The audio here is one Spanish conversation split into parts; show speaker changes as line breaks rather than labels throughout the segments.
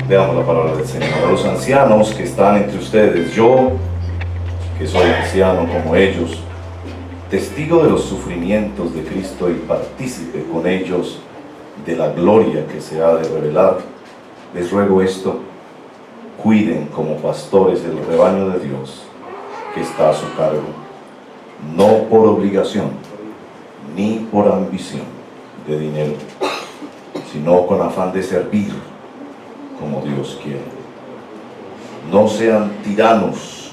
Veamos la palabra del Señor. A los ancianos que están entre ustedes, yo, que soy anciano como ellos, testigo de los sufrimientos de Cristo y partícipe con ellos de la gloria que se ha de revelar, les ruego esto: cuiden como pastores el rebaño de Dios que está a su cargo, no por obligación ni por ambición de dinero, sino con afán de servir como Dios quiere. No sean tiranos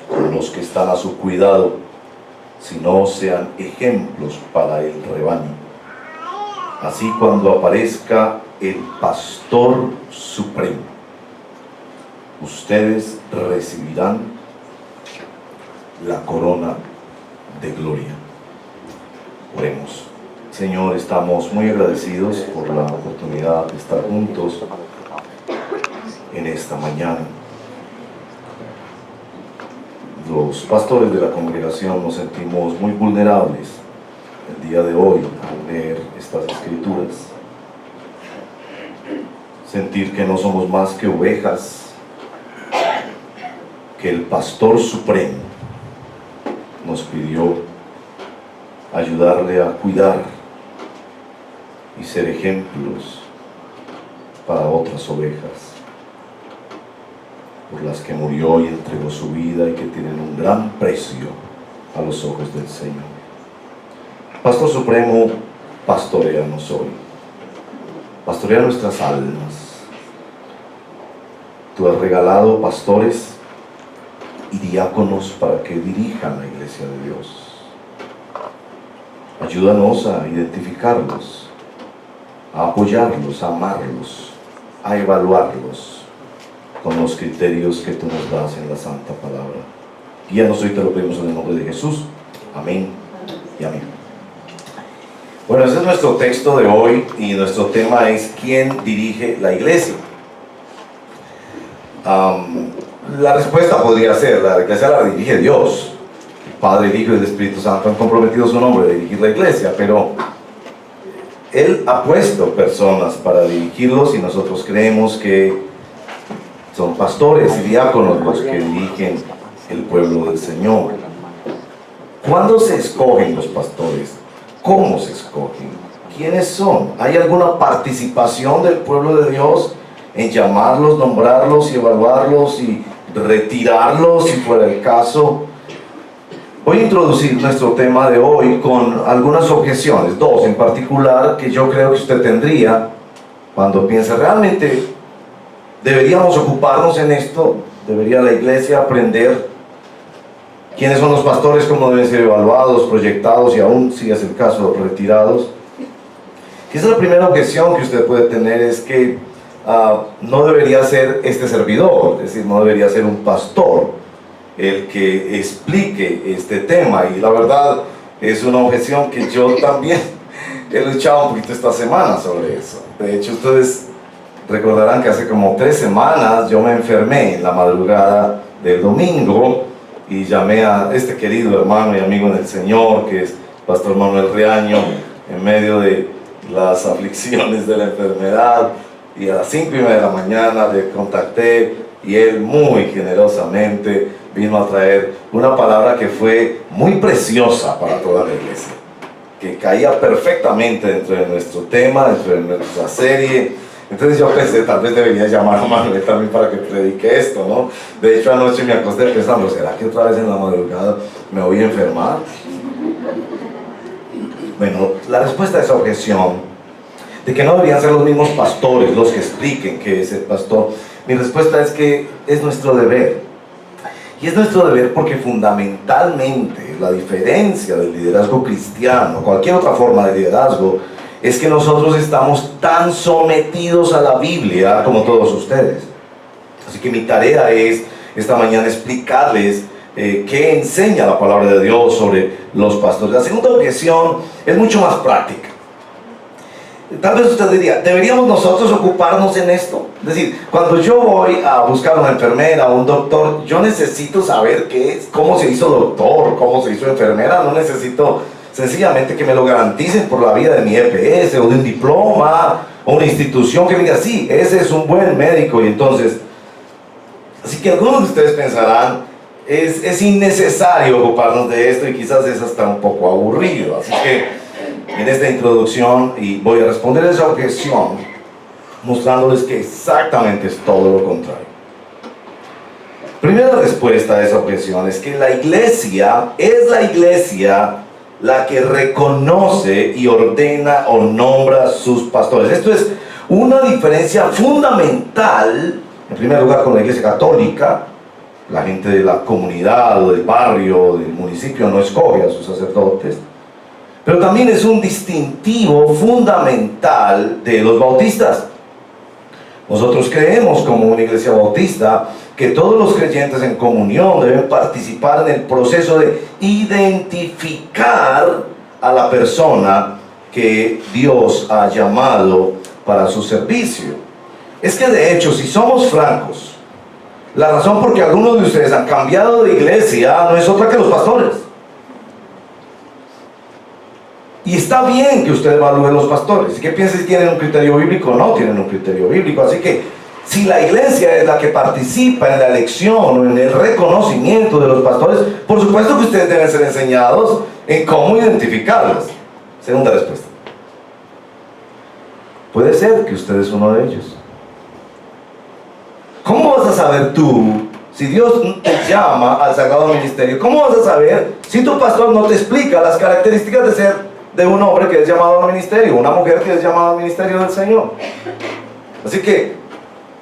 con los que están a su cuidado, sino sean ejemplos para el rebaño. Así, cuando aparezca el Pastor Supremo, ustedes recibirán la corona de gloria. Oremos. Señor, estamos muy agradecidos por la oportunidad de estar juntos en esta mañana. Los pastores de la congregación nos sentimos muy vulnerables el día de hoy al leer estas escrituras. Sentir que no somos más que ovejas, que el Pastor Supremo nos pidió ayudarle a cuidar y ser ejemplos para otras ovejas, por las que murió y entregó su vida y que tienen un gran precio a los ojos del Señor. Pastor Supremo, pastoréanos hoy, pastorea nuestras almas. Tú has regalado pastores y diáconos para que dirijan la iglesia de Dios. Ayúdanos a identificarlos, a apoyarlos, a amarlos, a evaluarlos con los criterios que tú nos das en la Santa Palabra. Guíanos hoy, te lo pedimos en el nombre de Jesús. Amén y amén. Bueno, ese es nuestro texto de hoy y nuestro tema es ¿quién dirige la iglesia? La respuesta podría ser: la iglesia la dirige Dios. El Padre, el Hijo y el Espíritu Santo han comprometido su nombre de dirigir la iglesia, pero Él ha puesto personas para dirigirlos y nosotros creemos que son pastores y diáconos los que dirigen el pueblo del Señor. ¿Cuándo se escogen los pastores? ¿Cómo se escogen? ¿Quiénes son? ¿Hay alguna participación del pueblo de Dios en llamarlos, nombrarlos y evaluarlos y retirarlos si fuera el caso? Voy a introducir nuestro tema de hoy con algunas objeciones, dos en particular que yo creo que usted tendría cuando piensa realmente deberíamos ocuparnos en esto. Debería la iglesia aprender quiénes son los pastores, cómo deben ser evaluados, proyectados y aún, si es el caso, retirados. Esa es la primera objeción que usted puede tener, es que no debería ser este servidor, es decir, no debería ser un pastor el que explique este tema. Y la verdad es una objeción que yo también he luchado un poquito esta semana sobre eso. De hecho, ustedes recordarán que hace como 3 semanas yo me enfermé en la madrugada del domingo y llamé a este querido hermano y amigo en el Señor, que es Pastor Manuel Riaño, en medio de las aflicciones de la enfermedad, y a las 5:30 de la mañana le contacté y él muy generosamente vino a traer una palabra que fue muy preciosa para toda la iglesia, que caía perfectamente dentro de nuestro tema, dentro de nuestra serie. Entonces yo pensé, tal vez debería llamar a Manuel también para que predique esto, ¿no? De hecho, anoche me acosté pensando, ¿será que otra vez en la madrugada me voy a enfermar? Bueno, la respuesta a esa objeción de que no deberían ser los mismos pastores los que expliquen qué es el pastor, mi respuesta es que es nuestro deber. Y es nuestro deber porque fundamentalmente la diferencia del liderazgo cristiano, cualquier otra forma de liderazgo, es que nosotros estamos tan sometidos a la Biblia como todos ustedes. Así que mi tarea es esta mañana explicarles qué enseña la palabra de Dios sobre los pastores. La segunda objeción es mucho más práctica. Tal vez usted diría, ¿deberíamos nosotros ocuparnos en esto? Es decir, cuando yo voy a buscar una enfermera o un doctor, yo necesito saber qué es, cómo se hizo doctor, cómo se hizo enfermera. No necesito sencillamente que me lo garanticen por la vía de mi EPS o de un diploma o una institución que diga, sí, ese es un buen médico. Y entonces, así que algunos de ustedes pensarán, es innecesario ocuparnos de esto y quizás es hasta un poco aburrido. Así que en esta introducción, y voy a responder esa objeción mostrándoles que exactamente es todo lo contrario. Primera respuesta a esa objeción es que la iglesia es la que reconoce y ordena o nombra sus pastores. Esto es una diferencia fundamental, en primer lugar, con la iglesia católica. La gente de la comunidad o del barrio o del municipio no escoge a sus sacerdotes. Pero también es un distintivo fundamental de los bautistas. Nosotros creemos, como una iglesia bautista, que todos los creyentes en comunión deben participar en el proceso de identificar a la persona que Dios ha llamado para su servicio. Es que de hecho, si somos francos, la razón por que algunos de ustedes han cambiado de iglesia no es otra que los pastores. Y está bien que usted evalúe los pastores. ¿Qué piensa si tienen un criterio bíblico o no tienen un criterio bíblico? Así que si la iglesia es la que participa en la elección o en el reconocimiento de los pastores, por supuesto que ustedes deben ser enseñados en cómo identificarlos. Segunda respuesta. Puede ser que usted es uno de ellos. ¿Cómo vas a saber tú, si Dios te llama al sagrado ministerio, cómo vas a saber si tu pastor no te explica las características de ser de un hombre que es llamado al ministerio, una mujer que es llamada al ministerio del Señor? Así que,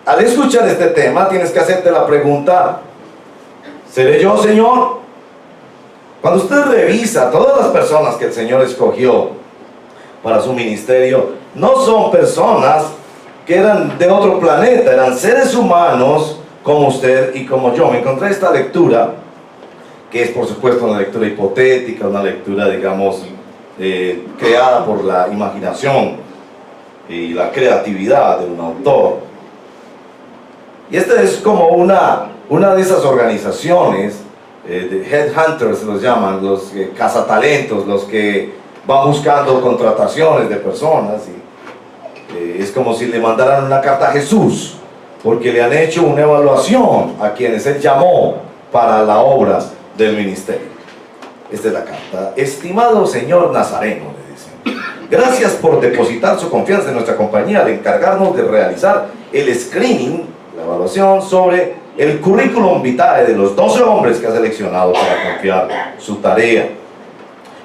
al escuchar este tema, tienes que hacerte la pregunta, ¿seré yo, Señor? Cuando usted revisa todas las personas que el Señor escogió para su ministerio, no son personas que eran de otro planeta, eran seres humanos como usted y como yo. Me encontré esta lectura, que es por supuesto una lectura hipotética, una lectura, digamos, creada por la imaginación y la creatividad de un autor. Y esta es como una de esas organizaciones, de headhunters los llaman, los cazatalentos, los que van buscando contrataciones de personas. Y es como si le mandaran una carta a Jesús, porque le han hecho una evaluación a quienes Él llamó para la obra del ministerio. Esta es la carta. Estimado señor Nazareno, le dicen, gracias por depositar su confianza en nuestra compañía al encargarnos de realizar el screening, la evaluación sobre el currículum vitae de los 12 hombres que ha seleccionado para confiar su tarea.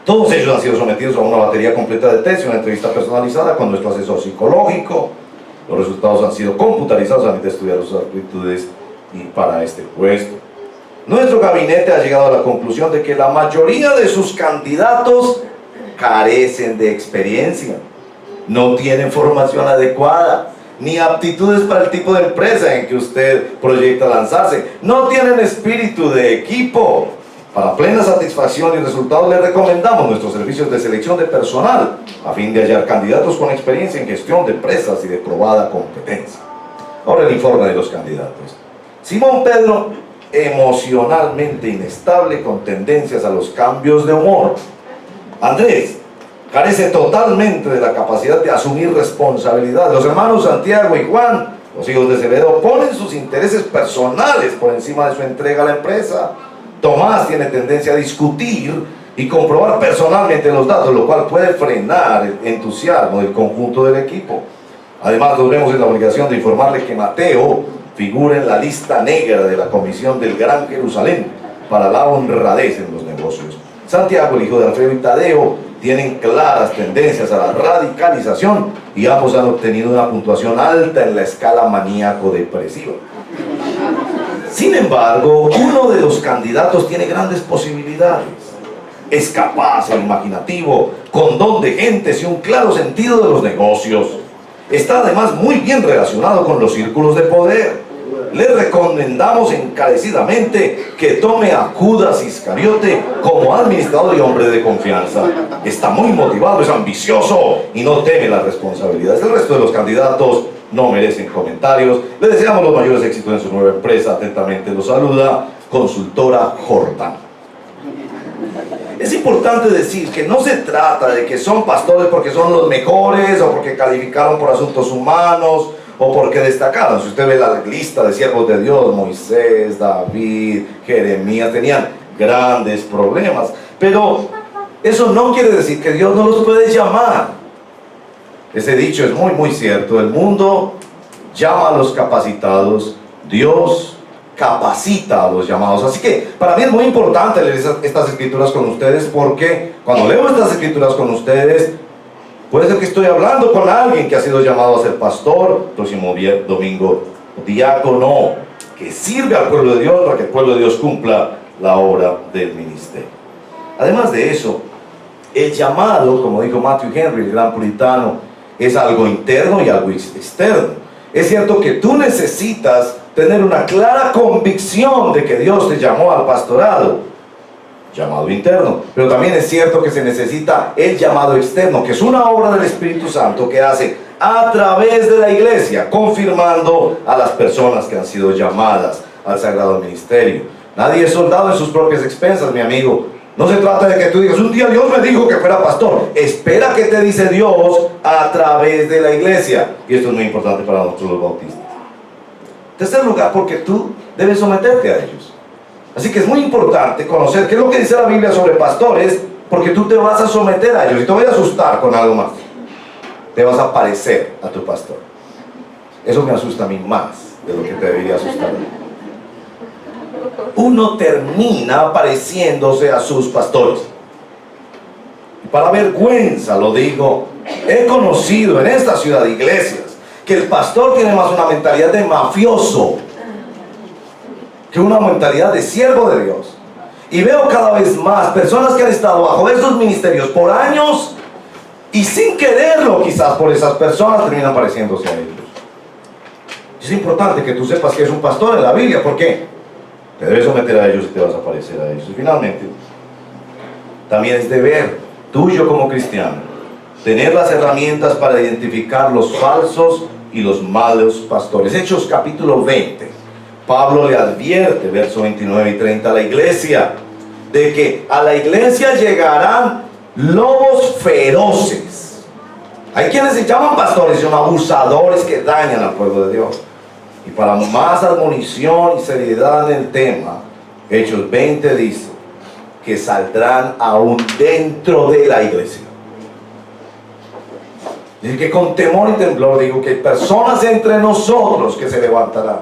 Todos ellos han sido sometidos a una batería completa de test y una entrevista personalizada con nuestro asesor psicológico. Los resultados han sido computarizados a de estudiar sus aptitudes y para este puesto. Nuestro gabinete ha llegado a la conclusión de que la mayoría de sus candidatos carecen de experiencia, no tienen formación adecuada, ni aptitudes para el tipo de empresa en que usted proyecta lanzarse, no tienen espíritu de equipo. Para plena satisfacción y resultados, le recomendamos nuestros servicios de selección de personal a fin de hallar candidatos con experiencia en gestión de empresas y de probada competencia. Ahora el informe de los candidatos. Simón Pedro, emocionalmente inestable con tendencias a los cambios de humor. Andrés, carece totalmente de la capacidad de asumir responsabilidad. Los hermanos Santiago y Juan, los hijos de Zebedeo, ponen sus intereses personales por encima de su entrega a la empresa. Tomás tiene tendencia a discutir y comprobar personalmente los datos, lo cual puede frenar el entusiasmo del conjunto del equipo. Además, nos vemos en la obligación de informarle que Mateo figura en la lista negra de la Comisión del Gran Jerusalén para la honradez en los negocios. Santiago, el hijo de Alfeo, y Tadeo tienen claras tendencias a la radicalización y ambos han obtenido una puntuación alta en la escala maníaco-depresiva. Sin embargo, uno de los candidatos tiene grandes posibilidades. Es capaz e imaginativo, con don de gentes y un claro sentido de los negocios. Está además muy bien relacionado con los círculos de poder. Le recomendamos encarecidamente que tome a Judas Iscariote como administrador y hombre de confianza. Está muy motivado, es ambicioso y no teme las responsabilidades. El resto de los candidatos no merecen comentarios. Le deseamos los mayores éxitos en su nueva empresa. Atentamente lo saluda Consultora Jordán. Es importante decir que no se trata de que son pastores porque son los mejores o porque calificaron por asuntos humanos o porque destacaron. Si usted ve la lista de siervos de Dios, Moisés, David, Jeremías, tenían grandes problemas. Pero eso no quiere decir que Dios no los puede llamar. Ese dicho es muy cierto. El mundo llama a los capacitados, Dios capacita a los llamados. Así que para mí es muy importante leer estas escrituras con ustedes, porque cuando leo estas escrituras con ustedes, puede ser que estoy hablando con alguien que ha sido llamado a ser pastor, próximo domingo diácono, que sirve al pueblo de Dios para que el pueblo de Dios cumpla la obra del ministerio. Además de eso, el llamado, como dijo Matthew Henry, el gran puritano, es algo interno y algo externo. Es cierto que tú necesitas tener una clara convicción de que Dios te llamó al pastorado, llamado interno, pero también es cierto que se necesita el llamado externo, que es una obra del Espíritu Santo que hace a través de la iglesia, confirmando a las personas que han sido llamadas al sagrado ministerio. Nadie es soldado en sus propias expensas, mi amigo. No se trata de que tú digas, un día Dios me dijo que fuera pastor. Espera que te dice Dios a través de la iglesia. Y esto es muy importante para nosotros los bautistas. En tercer lugar, porque tú debes someterte a ellos. Así que es muy importante conocer qué es lo que dice la Biblia sobre pastores, porque tú te vas a someter a ellos. Y te voy a asustar con algo más. Te vas a parecer a tu pastor. Eso me asusta a mí más de lo que te debería asustar. Uno termina pareciéndose a sus pastores. Y para vergüenza lo digo, he conocido en esta ciudad de iglesias que el pastor tiene más una mentalidad de mafioso que una mentalidad de siervo de Dios. Y veo cada vez más personas que han estado bajo esos ministerios por años y sin quererlo quizás por esas personas terminan pareciéndose a ellos. Es importante que tú sepas que es un pastor en la Biblia. ¿Por qué? Te debes someter a ellos y te vas a parecer a ellos. Y finalmente, también es deber tuyo como cristiano tener las herramientas para identificar los falsos y los malos pastores. Hechos capítulo 20. Pablo le advierte, versos 29 y 30, a la iglesia, de que a la iglesia llegarán lobos feroces. Hay quienes se llaman pastores, son abusadores que dañan al pueblo de Dios. Y para más admonición y seriedad en el tema, Hechos 20 dice que saldrán aún dentro de la iglesia. Dice que con temor y temblor digo que hay personas entre nosotros que se levantarán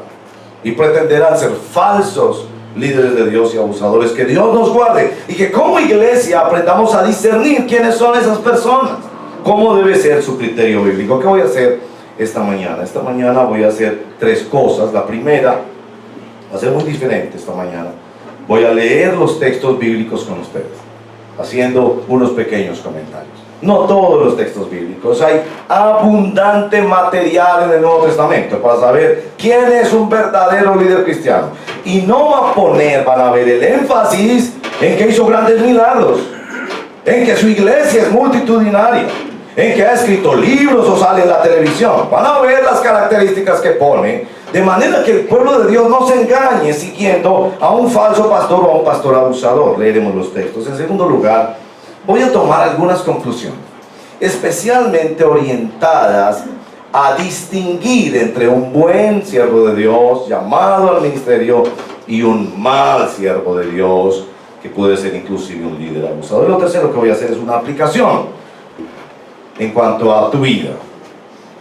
y pretenderán ser falsos líderes de Dios y abusadores. Que Dios nos guarde y que como iglesia aprendamos a discernir quiénes son esas personas, cómo debe ser su criterio bíblico. ¿Qué voy a hacer esta mañana? Esta mañana voy a hacer tres cosas. La primera va a ser muy diferente esta mañana. Voy a leer los textos bíblicos con ustedes, haciendo unos pequeños comentarios. No todos los textos bíblicos, hay abundante material en el Nuevo Testamento para saber quién es un verdadero líder cristiano. Y no van a ver el énfasis en que hizo grandes milagros, en que su iglesia es multitudinaria, en que ha escrito libros o sale en la televisión. Van a ver las características que pone, de manera que el pueblo de Dios no se engañe siguiendo a un falso pastor o a un pastor abusador. Leeremos los textos. En segundo lugar, voy a tomar algunas conclusiones, especialmente orientadas a distinguir entre un buen siervo de Dios llamado al ministerio y un mal siervo de Dios que puede ser inclusive un líder abusador. Lo tercero que voy a hacer es una aplicación en cuanto a tu vida.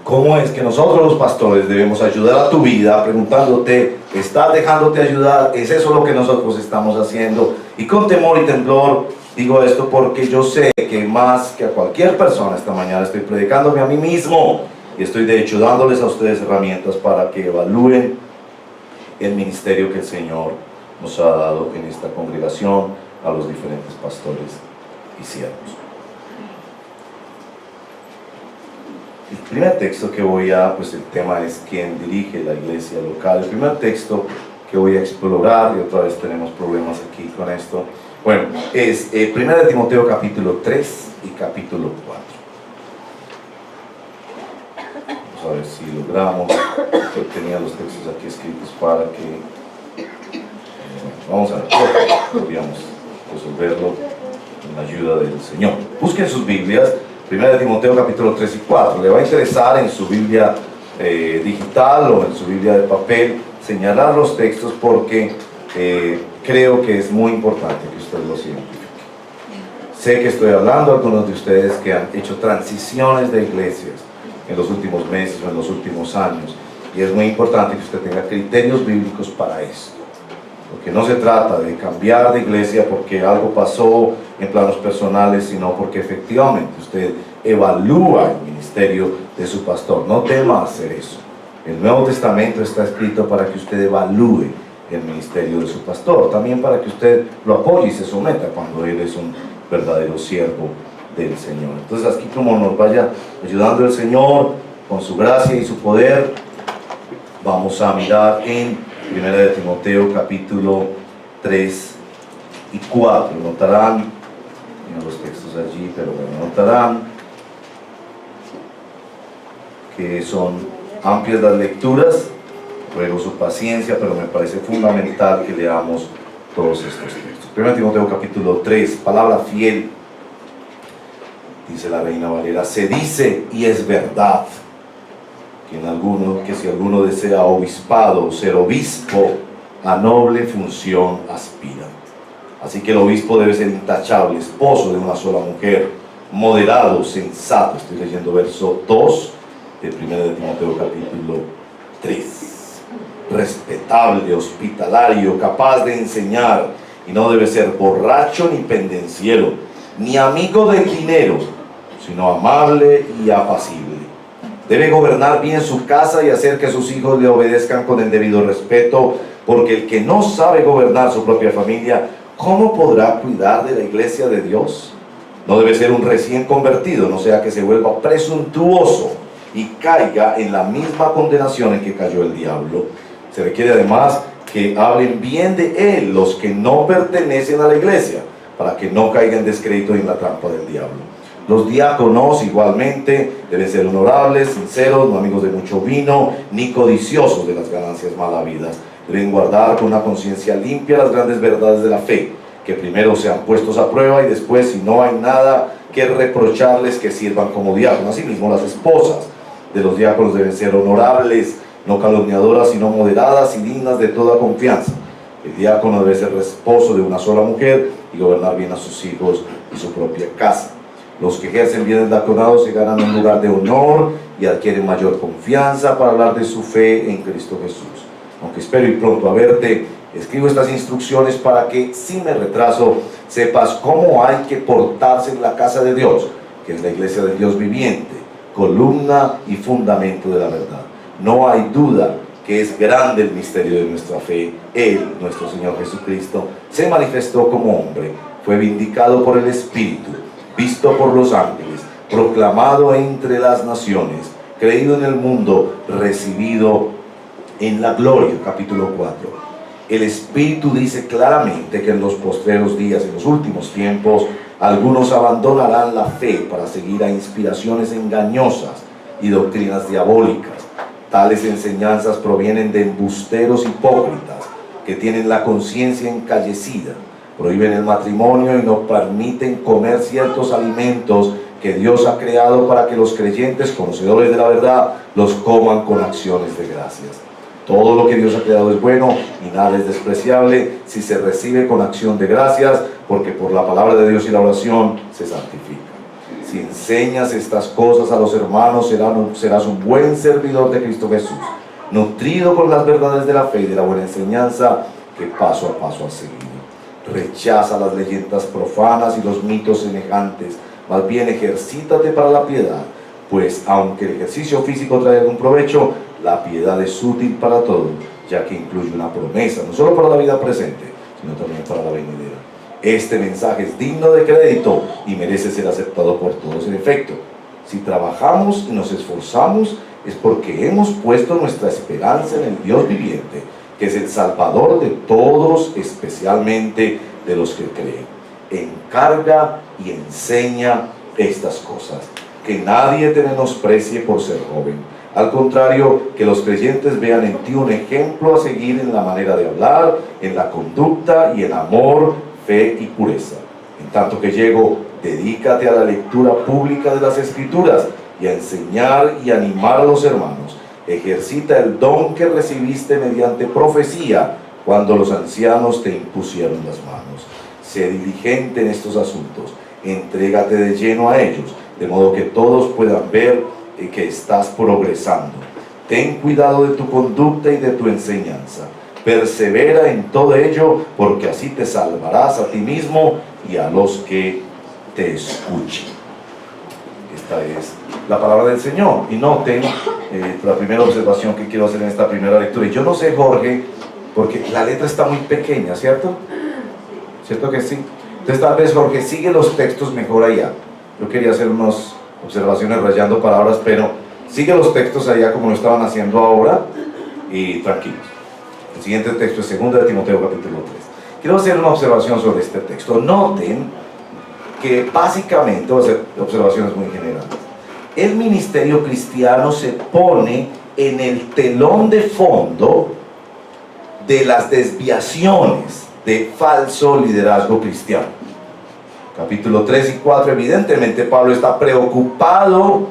¿Cómo es que nosotros los pastores debemos ayudar a tu vida? Preguntándote, ¿estás dejándote ayudar? ¿Es eso lo que nosotros estamos haciendo? Y con temor y temblor digo esto porque yo sé que más que a cualquier persona esta mañana estoy predicándome a mí mismo y estoy de hecho dándoles a ustedes herramientas para que evalúen el ministerio que el Señor nos ha dado en esta congregación a los diferentes pastores y siervos. El primer texto que pues el tema es quién dirige la iglesia local. El primer texto que voy a explorar, y otra vez tenemos problemas aquí con esto, bueno, es 1 Timoteo capítulo 3 y capítulo 4. Vamos a ver si logramos. Yo tenía los textos aquí escritos para que... vamos a ver, copiamos resolverlo con la ayuda del Señor. Busquen sus Biblias, 1 Timoteo capítulo 3 y 4. Le va a interesar en su Biblia digital o en su Biblia de papel señalar los textos, porque creo que es muy importante que usted los identifique. Sé que estoy hablando a algunos de ustedes que han hecho transiciones de iglesias en los últimos meses o en los últimos años, y es muy importante que usted tenga criterios bíblicos para esto, porque no se trata de cambiar de iglesia porque algo pasó en planos personales, sino porque efectivamente usted evalúa el ministerio de su pastor. No tema hacer eso. El Nuevo Testamento está escrito para que usted evalúe el ministerio de su pastor, también para que usted lo apoye y se someta cuando él es un verdadero siervo del Señor. Entonces, aquí como nos vaya ayudando el Señor con su gracia y su poder, vamos a mirar en 1 Timoteo capítulo 3 y 4. Notarán, miren los textos allí, pero bueno, notarán que son amplias las lecturas. Ruego su paciencia, pero me parece fundamental que leamos todos estos textos. 1 Timoteo capítulo 3, palabra fiel. Dice la Reina Valera: se dice y es verdad que si alguno desea obispado o ser obispo, a noble función aspira. Así que el obispo debe ser intachable, esposo de una sola mujer, moderado, sensato. Estoy leyendo verso 2 de 1 Timoteo capítulo 3. Respetable, hospitalario, capaz de enseñar, y no debe ser borracho ni pendenciero, ni amigo del dinero, sino amable y apacible. Debe gobernar bien su casa y hacer que sus hijos le obedezcan con el debido respeto, porque el que no sabe gobernar su propia familia, ¿cómo podrá cuidar de la iglesia de Dios? No debe ser un recién convertido, no sea que se vuelva presuntuoso y caiga en la misma condenación en que cayó el diablo. Se requiere además que hablen bien de él los que no pertenecen a la iglesia, para que no caigan en descrédito y en la trampa del diablo. Los diáconos igualmente deben ser honorables, sinceros, no amigos de mucho vino, ni codiciosos de las ganancias mal habidas. Deben guardar con una conciencia limpia las grandes verdades de la fe, que primero sean puestos a prueba y después, si no hay nada que reprocharles, que sirvan como diáconos. Asimismo, las esposas de los diáconos deben ser honorables, no calumniadoras, sino moderadas y dignas de toda confianza. El diácono debe ser esposo de una sola mujer y gobernar bien a sus hijos y su propia casa. Los que ejercen bien el diaconado se ganan un lugar de honor y adquieren mayor confianza para hablar de su fe en Cristo Jesús. Aunque espero ir pronto a verte, escribo estas instrucciones para que, si me retraso, sepas cómo hay que portarse en la casa de Dios, que es la iglesia del Dios viviente, columna y fundamento de la verdad. No hay duda que es grande el misterio de nuestra fe. Él, nuestro Señor Jesucristo, se manifestó como hombre, fue vindicado por el Espíritu, visto por los ángeles, proclamado entre las naciones, creído en el mundo, recibido en la gloria. Capítulo 4. El Espíritu dice claramente que en los postreros días, en los últimos tiempos, algunos abandonarán la fe para seguir a inspiraciones engañosas y doctrinas diabólicas. Tales enseñanzas provienen de embusteros hipócritas que tienen la conciencia encallecida, prohíben el matrimonio y no permiten comer ciertos alimentos que Dios ha creado para que los creyentes, conocedores de la verdad, los coman con acciones de gracias. Todo lo que Dios ha creado es bueno y nada es despreciable si se recibe con acción de gracias, porque por la palabra de Dios y la oración se santifica. Si enseñas estas cosas a los hermanos, serás un buen servidor de Cristo Jesús, nutrido con las verdades de la fe y de la buena enseñanza que paso a paso has seguido. Rechaza las leyendas profanas y los mitos semejantes, más bien ejercítate para la piedad, pues aunque el ejercicio físico trae algún provecho, la piedad es útil para todo, ya que incluye una promesa, no solo para la vida presente, sino también para la venidera. Este mensaje es digno de crédito y merece ser aceptado por todos. En efecto, si trabajamos y nos esforzamos, es porque hemos puesto nuestra esperanza en el Dios viviente, que es el Salvador de todos, especialmente de los que creen. Encarga y enseña estas cosas. Que nadie te menosprecie por ser joven. Al contrario, que los creyentes vean en ti un ejemplo a seguir en la manera de hablar, en la conducta y en amor, fe y pureza. En tanto que llego, dedícate a la lectura pública de las Escrituras y a enseñar y animar a los hermanos. Ejercita el don que recibiste mediante profecía cuando los ancianos te impusieron las manos. Sé diligente en estos asuntos, entrégate de lleno a ellos, de modo que todos puedan ver que estás progresando. Ten cuidado de tu conducta y de tu enseñanza. Persevera en todo ello, porque así te salvarás a ti mismo y a los que te escuchen. Esta es la palabra del Señor. Y noten la primera observación que quiero hacer en esta primera lectura. Y yo no sé, Jorge, porque la letra está muy pequeña, ¿cierto? ¿Cierto que sí? Entonces tal vez, Jorge, sigue los textos mejor allá. Yo quería hacer unas observaciones rayando palabras, pero sigue los textos allá como lo estaban haciendo ahora y tranquilos. El siguiente texto es 2 de Timoteo capítulo 3. Quiero hacer una observación sobre este texto. Noten que básicamente, voy a hacer observaciones muy generales, el ministerio cristiano se pone en el telón de fondo de las desviaciones de falso liderazgo cristiano. Capítulo 3 y 4, evidentemente Pablo está preocupado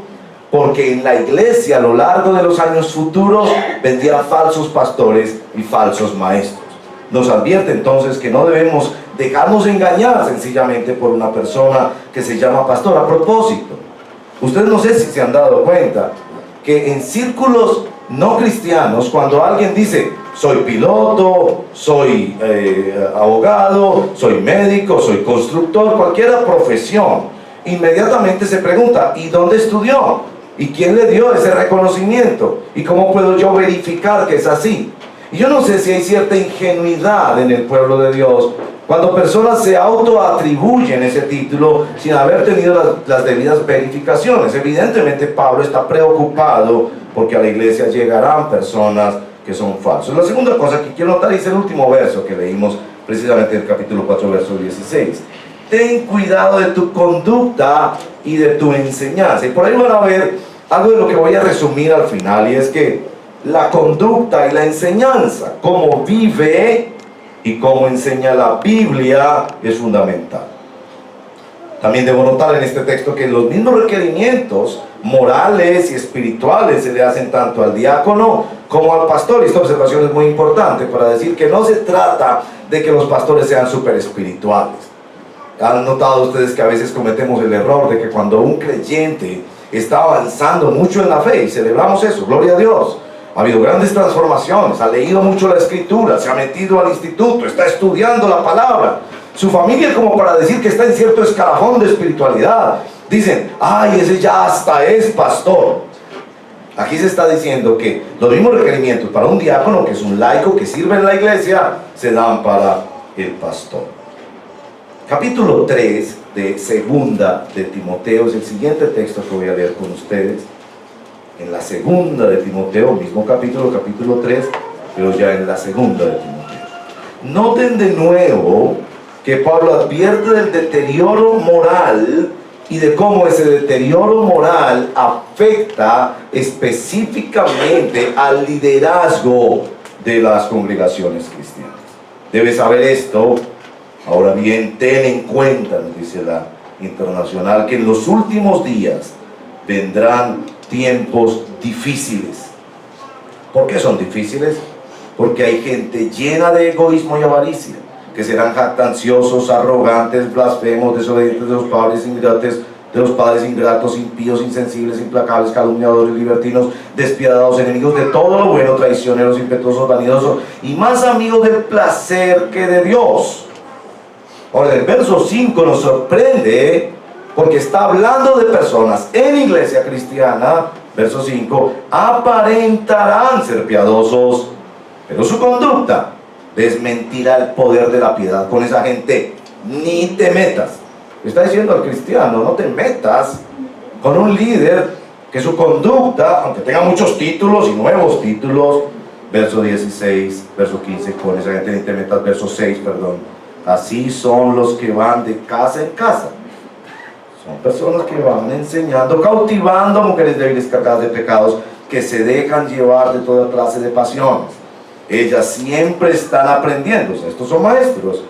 porque en la iglesia a lo largo de los años futuros vendrían falsos pastores y falsos maestros. Nos advierte entonces que no debemos dejarnos engañar sencillamente por una persona que se llama pastor. A propósito, ustedes no sé si se han dado cuenta que en círculos no cristianos, cuando alguien dice soy piloto, soy abogado, soy médico, soy constructor, cualquier profesión, inmediatamente se pregunta, ¿y dónde estudió? ¿Y quién le dio ese reconocimiento? ¿Y cómo puedo yo verificar que es así? Y yo no sé si hay cierta ingenuidad en el pueblo de Dios cuando personas se autoatribuyen ese título sin haber tenido las debidas verificaciones. Evidentemente Pablo está preocupado porque a la iglesia llegarán personas que son falsos. La segunda cosa que quiero notar es el último verso que leímos precisamente en el capítulo 4, verso 16. Ten cuidado de tu conducta y de tu enseñanza. Y por ahí van a ver algo de lo que voy a resumir al final, y es que la conducta y la enseñanza, cómo vive y cómo enseña la Biblia, es fundamental. También debo notar en este texto que los mismos requerimientos morales y espirituales se le hacen tanto al diácono como al pastor. Y esta observación es muy importante para decir que no se trata de que los pastores sean súper espirituales. ¿Han notado ustedes que a veces cometemos el error de que cuando un creyente está avanzando mucho en la fe, y celebramos eso, gloria a Dios, ha habido grandes transformaciones, ha leído mucho la Escritura, se ha metido al instituto, está estudiando la palabra, su familia, como para decir que está en cierto escalafón de espiritualidad, dicen, ay, ese ya hasta es pastor? Aquí se está diciendo que los mismos requerimientos para un diácono, que es un laico que sirve en la iglesia, se dan para el pastor. Capítulo 3 de 2 de Timoteo es el siguiente texto que voy a leer con ustedes. En la 2 de Timoteo, mismo capítulo 3, pero ya en la 2 de Timoteo. Noten de nuevo que Pablo advierte del deterioro moral y de cómo ese deterioro moral afecta específicamente al liderazgo de las congregaciones cristianas. Debes saber esto. Ahora bien, ten en cuenta, nos dice la Internacional, que en los últimos días vendrán tiempos difíciles. ¿Por qué son difíciles? Porque hay gente llena de egoísmo y avaricia, que serán jactanciosos, arrogantes, blasfemos, desobedientes de los padres ingratos, impíos, insensibles, implacables, calumniadores, libertinos, despiadados, enemigos de todo lo bueno, traicioneros, impetuosos, vanidosos y más amigos del placer que de Dios. Ahora, el verso 5 nos sorprende porque está hablando de personas en iglesia cristiana, verso 5, aparentarán ser piadosos, pero su conducta desmentirá el poder de la piedad. Con esa gente ni te metas. Está diciendo al cristiano, no te metas con un líder que su conducta, aunque tenga muchos títulos y nuevos títulos, verso 16, verso 15, con esa gente ni te metas, verso 6, perdón. Así son los que van de casa en casa. Son personas que van enseñando, cautivando a mujeres débiles cargadas de pecados, que se dejan llevar de toda clase de pasiones. Ellas siempre están aprendiendo. O sea, estos son maestros.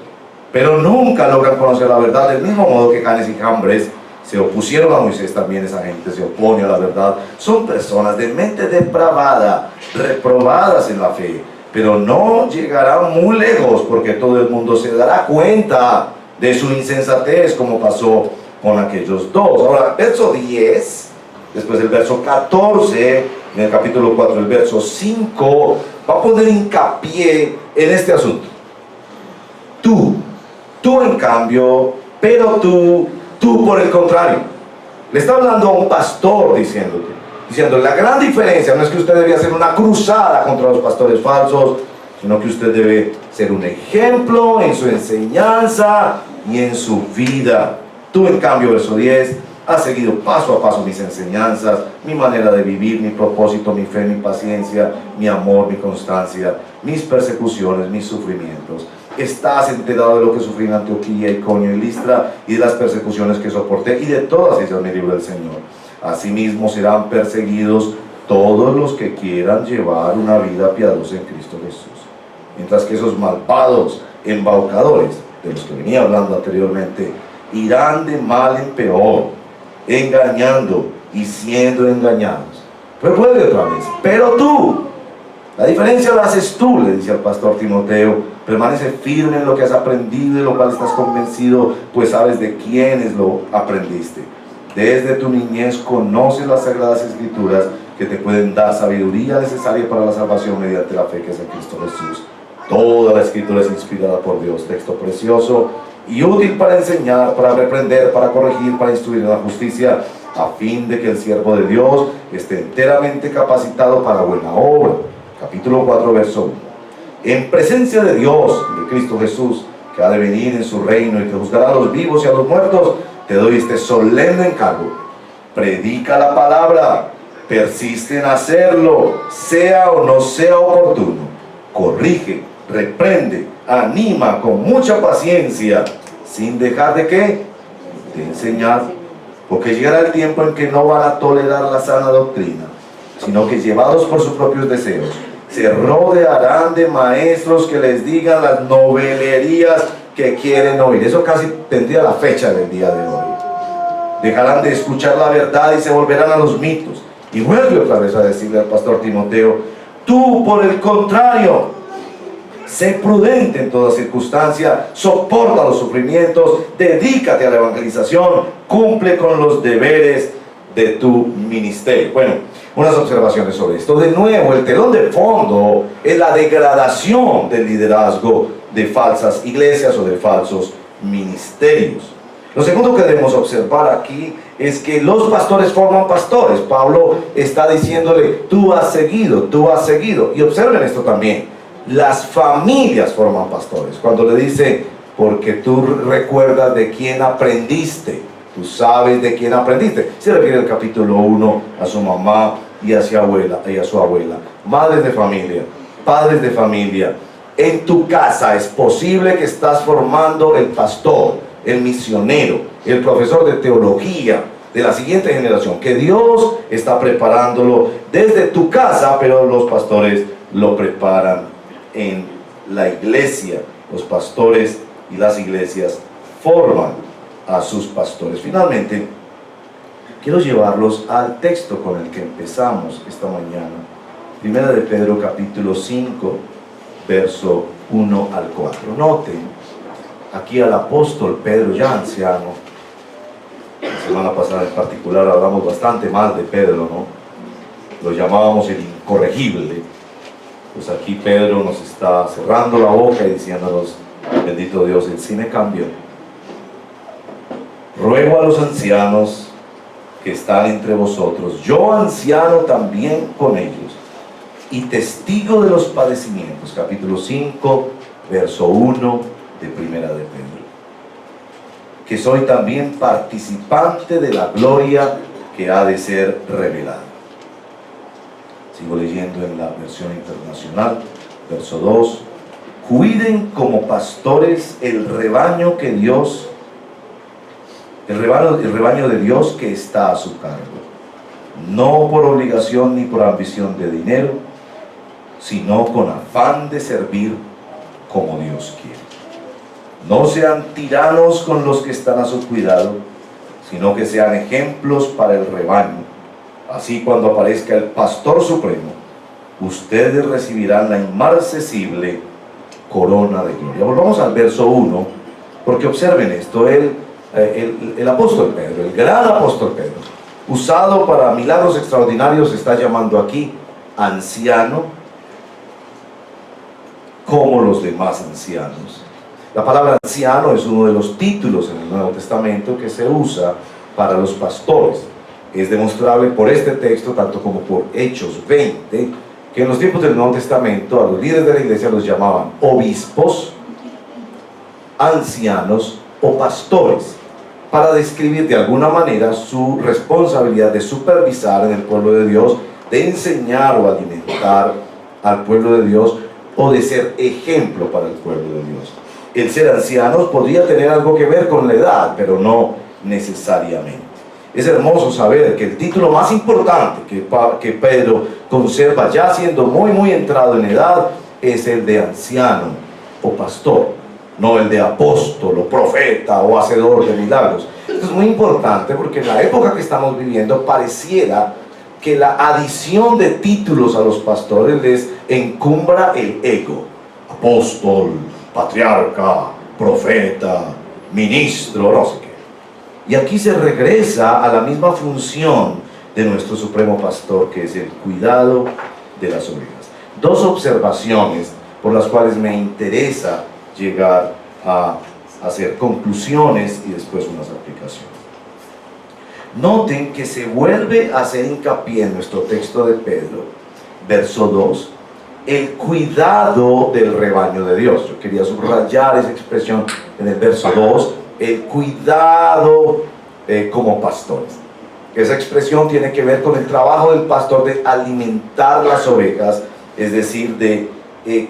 pero nunca logran conocer la verdad, del mismo modo que Canes y Jambres se opusieron a Moisés. También esa gente se opone a la verdad. Son personas de mente depravada, reprobadas en la fe, pero no llegarán muy lejos, porque todo el mundo se dará cuenta de su insensatez, como pasó con aquellos dos. Ahora, verso 10, después del verso 14, en el capítulo 4, el verso 5, va a poner hincapié en este asunto. Tú en cambio, pero tú por el contrario. Le está hablando a un pastor diciendo, la gran diferencia no es que usted debe hacer una cruzada contra los pastores falsos, sino que usted debe ser un ejemplo en su enseñanza y en su vida. Tú en cambio, verso 10, has seguido paso a paso mis enseñanzas, mi manera de vivir, mi propósito, mi fe, mi paciencia, mi amor, mi constancia, mis persecuciones, mis sufrimientos. Estás enterado de lo que sufrí en Antioquía, Iconio y Listra, y de las persecuciones que soporté, y de todas ellas me libró el Señor. Asimismo serán perseguidos todos los que quieran llevar una vida piadosa en Cristo Jesús. Mientras que esos malvados embaucadores, de los que venía hablando anteriormente, irán de mal en peor, engañando y siendo engañados. Pues vuelve otra vez. Pero tú, la diferencia la haces tú, le dice al pastor Timoteo. Permanece firme en lo que has aprendido, de lo cual estás convencido, pues sabes de quiénes lo aprendiste. Desde tu niñez conoces las sagradas escrituras, que te pueden dar sabiduría necesaria para la salvación mediante la fe que es en Cristo Jesús. Toda la escritura es inspirada por Dios, texto precioso y útil para enseñar, para reprender, para corregir, para instruir en la justicia, a fin de que el siervo de Dios esté enteramente capacitado para buena obra. Capítulo 4, verso 1. En presencia de Dios, de Cristo Jesús, que ha de venir en su reino y que juzgará a los vivos y a los muertos, te doy este solemne encargo: predica la palabra, persiste en hacerlo, sea o no sea oportuno, corrige, reprende, anima con mucha paciencia, sin dejar de ¿qué? De enseñar, porque llegará el tiempo en que no van a tolerar la sana doctrina, sino que llevados por sus propios deseos, se rodearán de maestros que les digan las novelerías que quieren oír. Eso casi tendría la fecha del día de hoy. Dejarán de escuchar la verdad y se volverán a los mitos. Y vuelve otra vez a decirle al pastor Timoteo: tú por el contrario, sé prudente en toda circunstancia, soporta los sufrimientos, dedícate a la evangelización, cumple con los deberes de tu ministerio. Bueno, unas observaciones sobre esto. De nuevo, el telón de fondo es la degradación del liderazgo de falsas iglesias o de falsos ministerios. Lo segundo que debemos observar aquí es que los pastores forman pastores. Pablo está diciéndole: tú has seguido. Y observen esto también: las familias forman pastores. Cuando le dice: porque tú recuerdas de quién aprendiste, tú sabes de quién aprendiste. Se refiere al capítulo 1 a su mamá y a su abuela. Madres de familia, padres de familia. En tu casa es posible que estás formando el pastor, el misionero, el profesor de teología de la siguiente generación, que Dios está preparándolo desde tu casa, pero los pastores lo preparan en la iglesia. Los pastores y las iglesias forman a sus pastores. Finalmente, quiero llevarlos al texto con el que empezamos esta mañana. Primera de Pedro, capítulo 5, verso 1 al 4. Noten aquí al apóstol Pedro, ya anciano. La semana pasada en particular hablamos bastante mal de Pedro, ¿no? Lo llamábamos el incorregible. Pues aquí Pedro nos está cerrando la boca y diciéndonos: bendito Dios, él sí me cambió. Ruego a los ancianos que están entre vosotros, yo anciano también con ellos, y testigo de los padecimientos, capítulo 5, verso 1 de Primera de Pedro, que soy también participante de la gloria que ha de ser revelada. Sigo leyendo en la versión internacional, verso 2: cuiden como pastores el rebaño que Dios, el rebaño de Dios que está a su cargo, no por obligación ni por ambición de dinero, sino con afán de servir como Dios quiere. No sean tiranos con los que están a su cuidado, sino que sean ejemplos para el rebaño. Así, cuando aparezca el Pastor Supremo, ustedes recibirán la inmarcesible corona de gloria. Volvamos al verso 1, porque observen esto. El apóstol Pedro, el gran apóstol Pedro, usado para milagros extraordinarios, está llamando aquí anciano como los demás ancianos. La palabra anciano es uno de los títulos en el Nuevo Testamento que se usa para los pastores. Es demostrable por este texto, tanto como por Hechos 20, que en los tiempos del Nuevo Testamento a los líderes de la iglesia los llamaban obispos, ancianos o pastores, para describir de alguna manera su responsabilidad de supervisar en el pueblo de Dios, de enseñar o alimentar al pueblo de Dios, o de ser ejemplo para el pueblo de Dios. El ser ancianos podría tener algo que ver con la edad, pero no necesariamente. Es hermoso saber que el título más importante que Pedro conserva, ya siendo muy entrado en edad, es el de anciano o pastor, no el de apóstol o profeta o hacedor de milagros. Esto es muy importante porque en la época que estamos viviendo pareciera que la adición de títulos a los pastores les encumbra el ego. Apóstol, patriarca, profeta, ministro, no sé qué. Y aquí se regresa a la misma función de nuestro supremo pastor, que es el cuidado de las ovejas. Dos observaciones por las cuales me interesa llegar a hacer conclusiones y después unas aplicaciones. Noten que se vuelve a hacer hincapié en nuestro texto de Pedro, verso 2, el cuidado del rebaño de Dios. Yo quería subrayar esa expresión en el verso 2, el cuidado como pastores. Esa expresión tiene que ver con el trabajo del pastor de alimentar las ovejas, es decir, de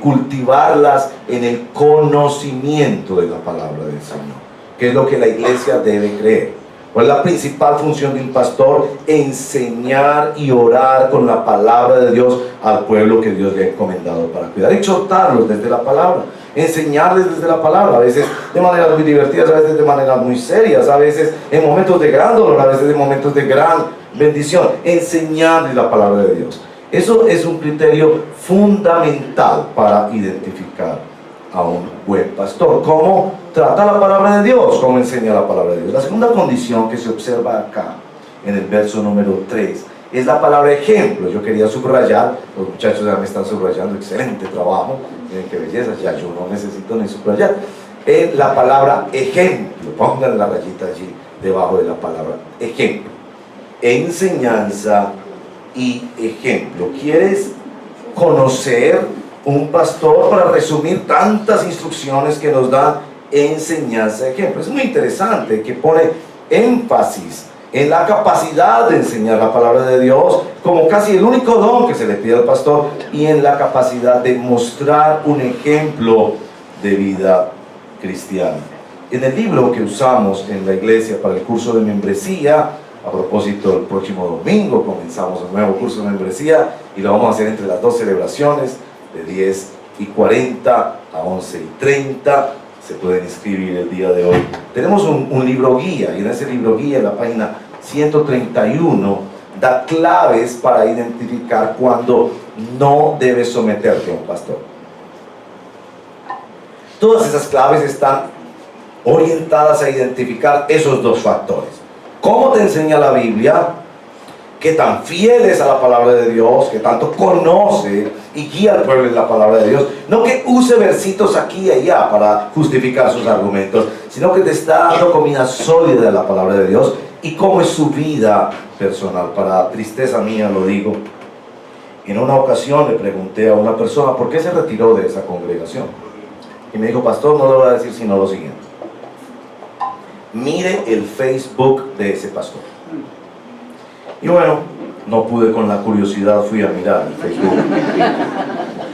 cultivarlas en el conocimiento de la palabra del Señor, que es lo que la iglesia debe creer. ¿Cuál es la principal función de un pastor? Enseñar y orar con la palabra de Dios al pueblo que Dios le ha encomendado para cuidar, exhortarlos desde la palabra, enseñarles desde la palabra, a veces de maneras muy divertidas, a veces de maneras muy serias, a veces en momentos de gran dolor, a veces en momentos de gran bendición, enseñarles la palabra de Dios. Eso es un criterio fundamental para identificar a un buen pastor. ¿Cómo trata la palabra de Dios? ¿Cómo enseña la palabra de Dios? La segunda condición que se observa acá, en el verso número 3, es la palabra ejemplo. Yo quería subrayar, los muchachos ya me están subrayando, excelente trabajo, miren qué belleza, ya yo no necesito ni subrayar. La palabra ejemplo, pongan la rayita allí debajo de la palabra ejemplo. Enseñanza y ejemplo. ¿Quieres conocer un pastor? Para resumir tantas instrucciones que nos da enseñanza y ejemplo. Es muy interesante que pone énfasis en la capacidad de enseñar la palabra de Dios como casi el único don que se le pide al pastor, y en la capacidad de mostrar un ejemplo de vida cristiana. En el libro que usamos en la iglesia para el curso de membresía, a propósito, el próximo domingo comenzamos un nuevo curso de membresía y lo vamos a hacer entre las dos celebraciones, de 10:40 a 11:30. Se pueden inscribir el día de hoy. Tenemos un libro guía, y en ese libro guía, en la página 131, da claves para identificar cuando no debes someterte a un pastor. Todas esas claves están orientadas a identificar esos dos factores. ¿Cómo te enseña la Biblia? ¿Qué tan fiel es a la palabra de Dios? ¿Qué tanto conoce y guía al pueblo en la palabra de Dios? No que use versitos aquí y allá para justificar sus argumentos, sino que te está dando comida sólida de la palabra de Dios. ¿Y cómo es su vida personal? Para tristeza mía lo digo. En una ocasión le pregunté a una persona por qué se retiró de esa congregación. Y me dijo: pastor, no le voy a decir sino lo siguiente. Mire el Facebook de ese pastor. Y bueno, no pude con la curiosidad, fui a mirar el Facebook.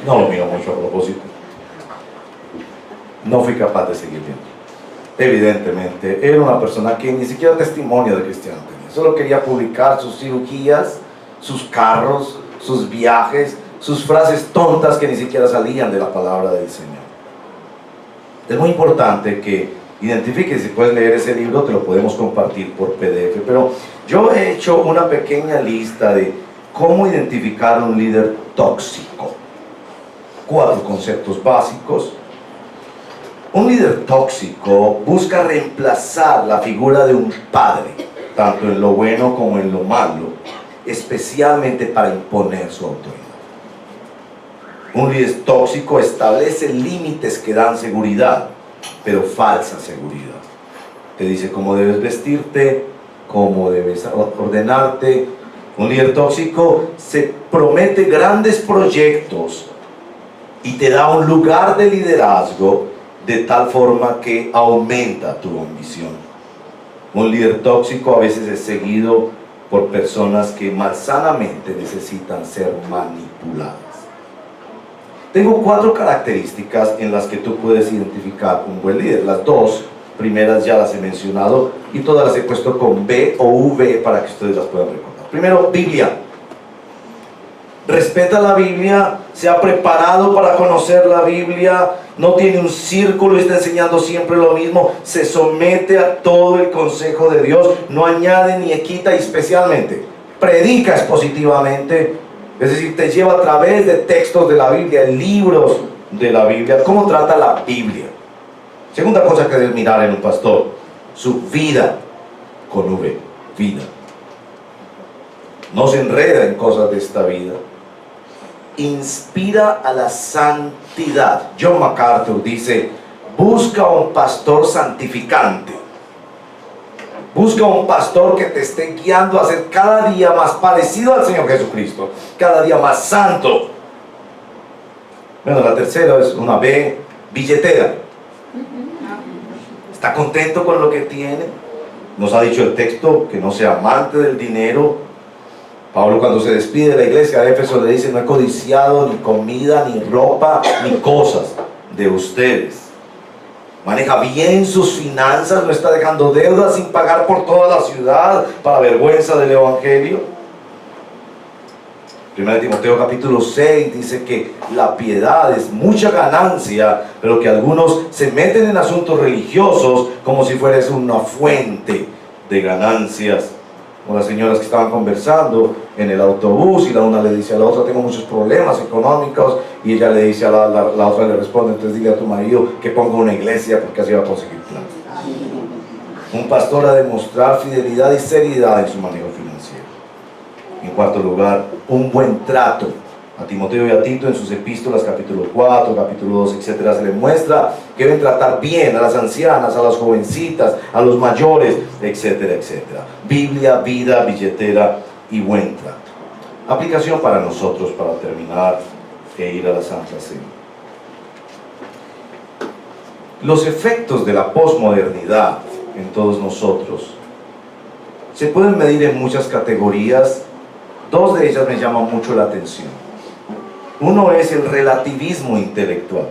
No lo miro mucho a propósito. No fui capaz de seguir viendo. Evidentemente, era una persona que ni siquiera testimonio de cristiano tenía. Solo quería publicar sus cirugías, sus carros, sus viajes, sus frases tontas que ni siquiera salían de la palabra del Señor. Es muy importante que identifiques. Si puedes leer ese libro, te lo podemos compartir por PDF. Pero yo he hecho una pequeña lista de cómo identificar un líder tóxico. 4 conceptos básicos. Un líder tóxico busca reemplazar la figura de un padre, tanto en lo bueno como en lo malo, especialmente para imponer su autoridad. Un líder tóxico establece límites que dan seguridad, pero falsa seguridad. Te dice cómo debes vestirte, cómo debes ordenarte. Un líder tóxico se promete grandes proyectos y te da un lugar de liderazgo de tal forma que aumenta tu ambición. Un líder tóxico a veces es seguido por personas que malsanamente necesitan ser manipuladas. Tengo 4 características en las que tú puedes identificar un buen líder. Las 2 primeras ya las he mencionado y todas las he puesto con B o V para que ustedes las puedan recordar. Primero, Biblia. Respeta la Biblia, se ha preparado para conocer la Biblia, no tiene un círculo y está enseñando siempre lo mismo, se somete a todo el consejo de Dios, no añade ni quita, y especialmente predica expositivamente, es decir, te lleva a través de textos de la Biblia, libros de la Biblia. ¿Cómo trata la Biblia? Segunda cosa que debes mirar en un pastor, su vida, con V, vida. No se enreda en cosas de esta vida. Inspira a la santidad. John MacArthur dice: busca un pastor santificante. Busca un pastor que te esté guiando a ser cada día más parecido al Señor Jesucristo, cada día más santo. Bueno, la tercera es una B, billetera. ¿Está contento con lo que tiene? Nos ha dicho el texto que no sea amante del dinero. Pablo, cuando se despide de la iglesia de Éfeso, le dice: no he codiciado ni comida, ni ropa, ni cosas de ustedes. Maneja bien sus finanzas, no está dejando deudas sin pagar por toda la ciudad para vergüenza del evangelio. 1 Timoteo capítulo 6 dice que la piedad es mucha ganancia, pero que algunos se meten en asuntos religiosos como si fuese una fuente de ganancias. Con las señoras que estaban conversando en el autobús y la una le dice a la otra: tengo muchos problemas económicos, y ella le dice a la otra, le responde: entonces dile a tu marido que ponga una iglesia, porque así va a conseguir plata. Un pastor ha de mostrar fidelidad y seriedad en su manejo financiero. En cuarto lugar, un buen trato. A Timoteo y a Tito en sus epístolas, capítulo 4, capítulo 2, etc., se les muestra que deben tratar bien a las ancianas, a las jovencitas, a los mayores, etcétera, etcétera. Biblia, vida, billetera y buen trato. Aplicación para nosotros, para terminar e ir a la Santa Cena. Los efectos de la posmodernidad en todos nosotros se pueden medir en muchas categorías. 2 de ellas me llaman mucho la atención. Uno es el relativismo intelectual.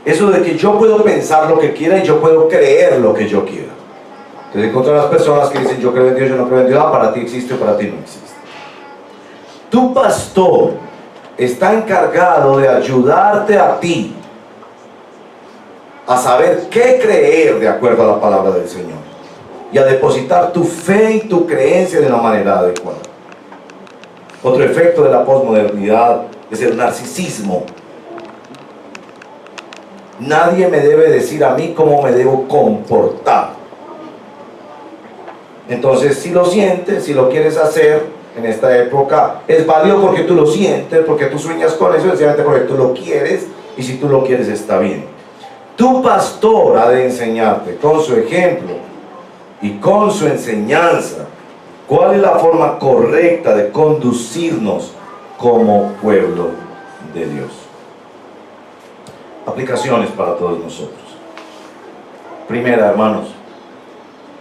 Eso de que yo puedo pensar lo que quiera y yo puedo creer lo que yo quiera. Entonces encuentro a las personas que dicen: yo creo en Dios, yo no creo en Dios. Para ti existe o para ti no existe. Tu pastor está encargado de ayudarte a ti a saber qué creer de acuerdo a la palabra del Señor y a depositar tu fe y tu creencia de una manera adecuada. Otro efecto de la posmodernidad es el narcisismo. Nadie me debe decir a mí cómo me debo comportar. Entonces, si lo sientes, si lo quieres hacer en esta época, es válido porque tú lo sientes, porque tú sueñas con eso, sencillamente porque tú lo quieres, y si tú lo quieres está bien. Tu pastor ha de enseñarte con su ejemplo y con su enseñanza cuál es la forma correcta de conducirnos como pueblo de Dios. Aplicaciones para todos nosotros. Primera, hermanos,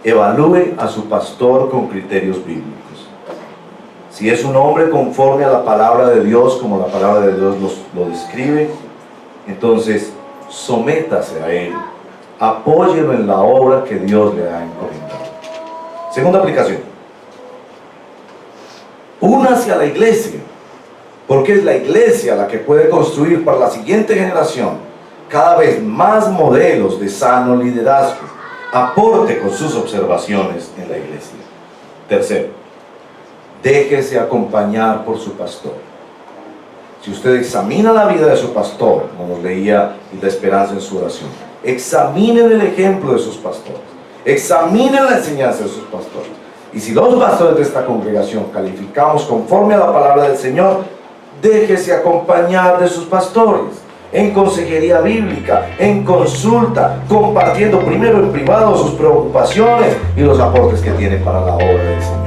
evalúe a su pastor con criterios bíblicos. Si es un hombre conforme a la palabra de Dios, como la palabra de Dios lo describe, entonces sométase a él, apóyelo en la obra que Dios le ha encomendado. Segunda aplicación: únase a la iglesia, porque es la iglesia la que puede construir para la siguiente generación cada vez más modelos de sano liderazgo. Aporte con sus observaciones en la iglesia. Tercero, déjese acompañar por su pastor. Si usted examina la vida de su pastor, como nos leía La Esperanza en su oración, examinen el ejemplo de sus pastores, examinen la enseñanza de sus pastores. Y si los pastores de esta congregación calificamos conforme a la palabra del Señor, déjese acompañar de sus pastores en consejería bíblica, en consulta, compartiendo primero en privado sus preocupaciones y los aportes que tienen para la obra del Señor.